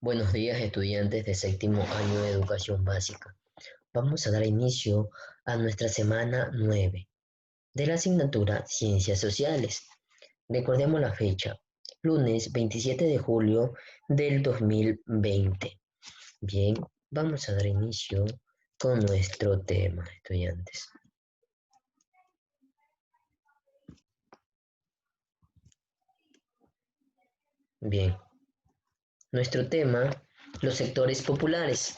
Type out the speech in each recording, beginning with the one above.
Buenos días, estudiantes de séptimo año de educación básica. Vamos a dar inicio a nuestra semana 9 de la asignatura Ciencias Sociales. Recordemos la fecha, lunes 27 de julio del 2020. Bien, vamos a dar inicio con nuestro tema, estudiantes. Bien, nuestro tema, los sectores populares.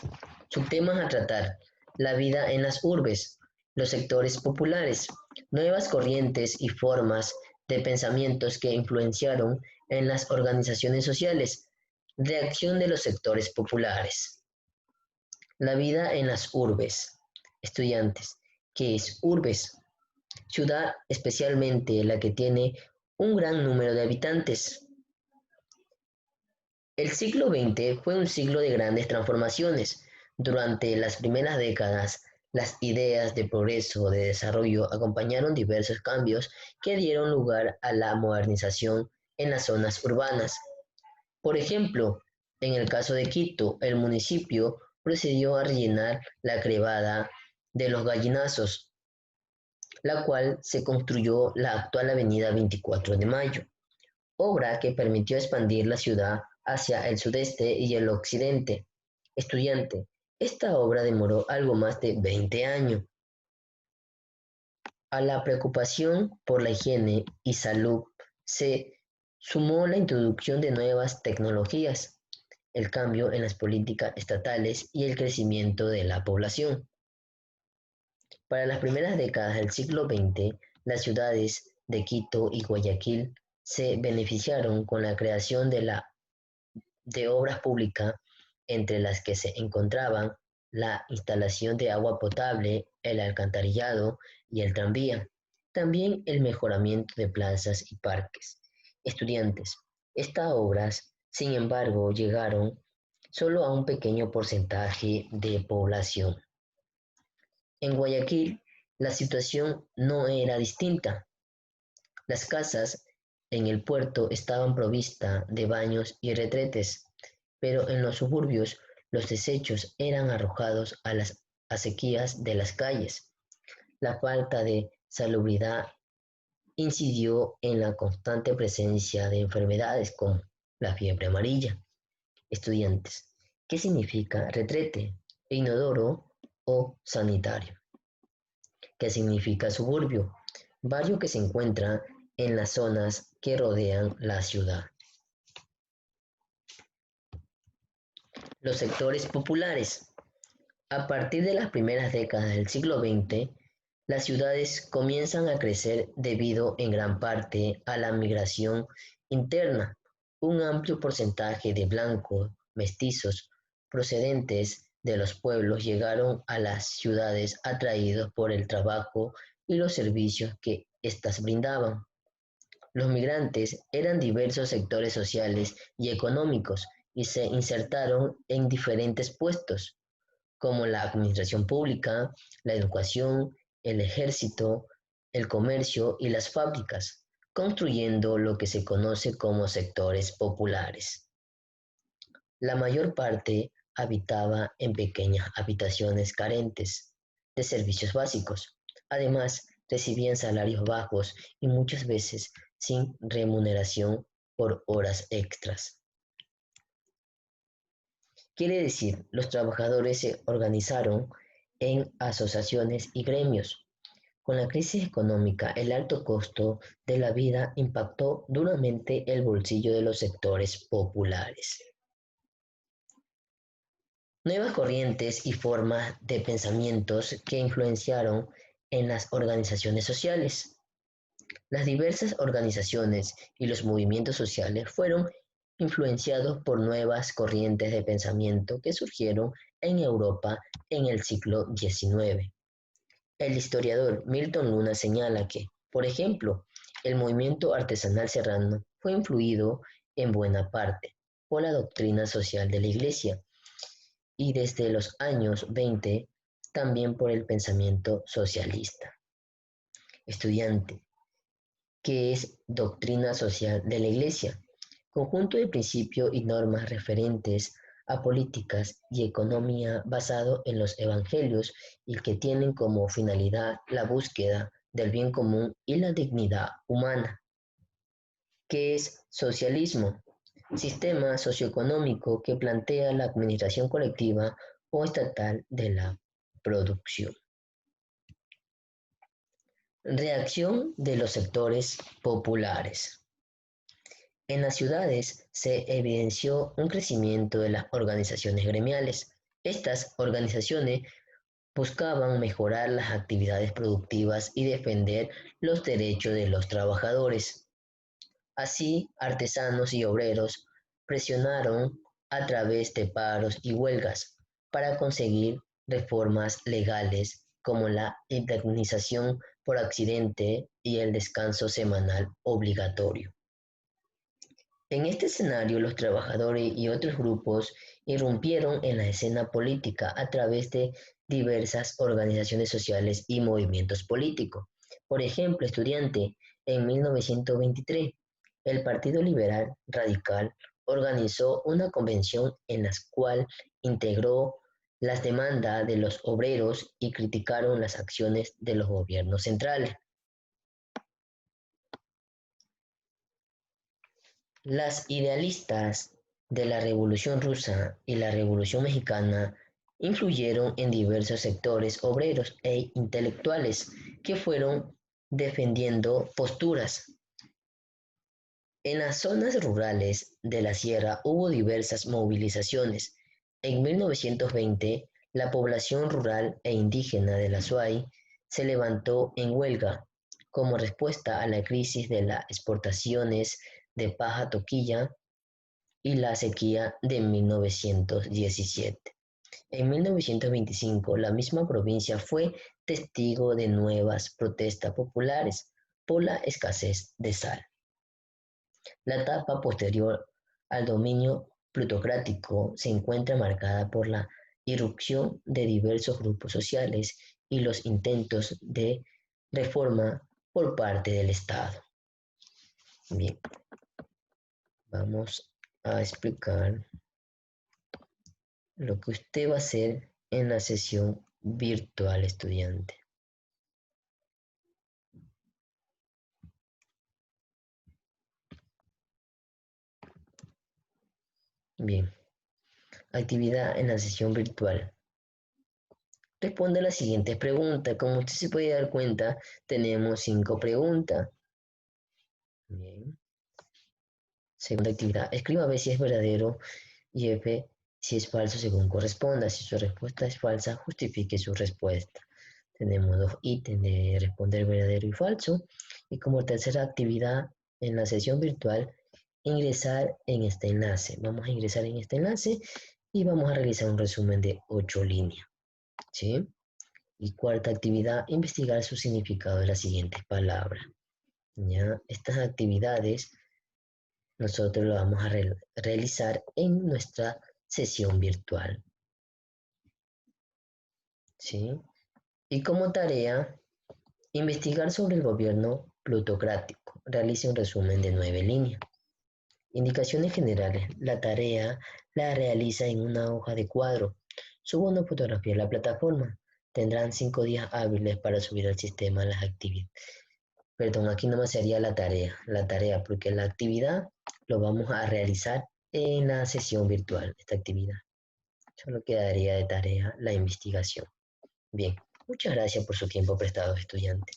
Subtemas a tratar, la vida en las urbes, los sectores populares, nuevas corrientes y formas de pensamientos que influenciaron en las organizaciones sociales, reacción de los sectores populares. La vida en las urbes. Estudiantes, ¿qué es urbes? Ciudad, especialmente la que tiene un gran número de habitantes. El siglo XX fue un siglo de grandes transformaciones. Durante las primeras décadas, las ideas de progreso, de desarrollo, acompañaron diversos cambios que dieron lugar a la modernización en las zonas urbanas. Por ejemplo, en el caso de Quito, el municipio procedió a rellenar la crevada de los Gallinazos, la cual se construyó la actual avenida 24 de Mayo, obra que permitió expandir la ciudad hacia el sudeste y el occidente. Estudiante, esta obra demoró algo más de 20 años. A la preocupación por la higiene y salud se sumó la introducción de nuevas tecnologías, el cambio en las políticas estatales y el crecimiento de la población. Para las primeras décadas del siglo XX, las ciudades de Quito y Guayaquil se beneficiaron con la creación de obras públicas, entre las que se encontraban la instalación de agua potable, el alcantarillado y el tranvía. También el mejoramiento de plazas y parques. Estudiantes, estas obras, sin embargo, llegaron solo a un pequeño porcentaje de población. En Guayaquil, la situación no era distinta. Las casas en el puerto estaban provistas de baños y retretes, pero en los suburbios los desechos eran arrojados a las acequias de las calles. La falta de salubridad incidió en la constante presencia de enfermedades como la fiebre amarilla. Estudiantes, ¿qué significa retrete, inodoro o sanitario? ¿Qué significa suburbio? Barrio que se encuentra en las zonas que rodean la ciudad. Los sectores populares. A partir de las primeras décadas del siglo XX, las ciudades comienzan a crecer debido en gran parte a la migración interna. Un amplio porcentaje de blancos mestizos procedentes de los pueblos llegaron a las ciudades atraídos por el trabajo y los servicios que éstas brindaban. Los migrantes eran diversos sectores sociales y económicos y se insertaron en diferentes puestos, como la administración pública, la educación, el ejército, el comercio y las fábricas, construyendo lo que se conoce como sectores populares. La mayor parte habitaba en pequeñas habitaciones carentes de servicios básicos. Además, recibían salarios bajos y muchas veces sin remuneración por horas extras. Quiere decir, los trabajadores se organizaron en asociaciones y gremios. Con la crisis económica, el alto costo de la vida impactó duramente el bolsillo de los sectores populares. Nuevas corrientes y formas de pensamientos que influenciaron en las organizaciones sociales. Las diversas organizaciones y los movimientos sociales fueron influenciados por nuevas corrientes de pensamiento que surgieron en Europa en el siglo XIX. El historiador Milton Luna señala que, por ejemplo, el movimiento artesanal serrano fue influido en buena parte por la doctrina social de la Iglesia y desde los años 20 también por el pensamiento socialista. Estudiante, ¿qué es doctrina social de la Iglesia? Conjunto de principios y normas referentes a políticas y economía basado en los evangelios y que tienen como finalidad la búsqueda del bien común y la dignidad humana. ¿Qué es socialismo? Sistema socioeconómico que plantea la administración colectiva o estatal de la producción. Reacción de los sectores populares. En las ciudades se evidenció un crecimiento de las organizaciones gremiales. Estas organizaciones buscaban mejorar las actividades productivas y defender los derechos de los trabajadores. Así, artesanos y obreros presionaron a través de paros y huelgas para conseguir reformas legales como la indemnización por accidente y el descanso semanal obligatorio. En este escenario, los trabajadores y otros grupos irrumpieron en la escena política a través de diversas organizaciones sociales y movimientos políticos. Por ejemplo, estudiante, en 1923, el Partido Liberal Radical organizó una convención en la cual integró las demandas de los obreros y criticaron las acciones de los gobiernos centrales. Las idealistas de la Revolución Rusa y la Revolución Mexicana influyeron en diversos sectores obreros e intelectuales que fueron defendiendo posturas. En las zonas rurales de la sierra hubo diversas movilizaciones. En 1920, la población rural e indígena de la SUAY se levantó en huelga como respuesta a la crisis de las exportaciones de paja toquilla y la sequía de 1917. En 1925, la misma provincia fue testigo de nuevas protestas populares por la escasez de sal. La etapa posterior al dominio plutocrático se encuentra marcada por la irrupción de diversos grupos sociales y los intentos de reforma por parte del Estado. Bien, vamos a explicar lo que usted va a hacer en la sesión virtual, estudiante. Bien, actividad en la sesión virtual. Responde a las siguientes preguntas. Como usted se puede dar cuenta, tenemos 5 preguntas. Bien. Segunda actividad. Escriba B si es verdadero y F si es falso según corresponda. Si su respuesta es falsa, justifique su respuesta. Tenemos 2 ítems de responder verdadero y falso. Y como tercera actividad en la sesión virtual, ingresar en este enlace. Vamos a ingresar en este enlace y vamos a realizar un resumen de 8 líneas. ¿Sí? Y cuarta actividad, investigar su significado de las siguientes palabras. ¿Ya? Estas actividades nosotros las vamos a realizar en nuestra sesión virtual. ¿Sí? Y como tarea, investigar sobre el gobierno plutocrático. Realice un resumen de 9 líneas. Indicaciones generales. La tarea la realiza en una hoja de cuadro. Suba una fotografía a la plataforma. Tendrán 5 días hábiles para subir al sistema las actividades. Perdón, aquí nomás sería la tarea, porque la actividad lo vamos a realizar en la sesión virtual, esta actividad. Solo quedaría de tarea la investigación. Bien, muchas gracias por su tiempo prestado, estudiante.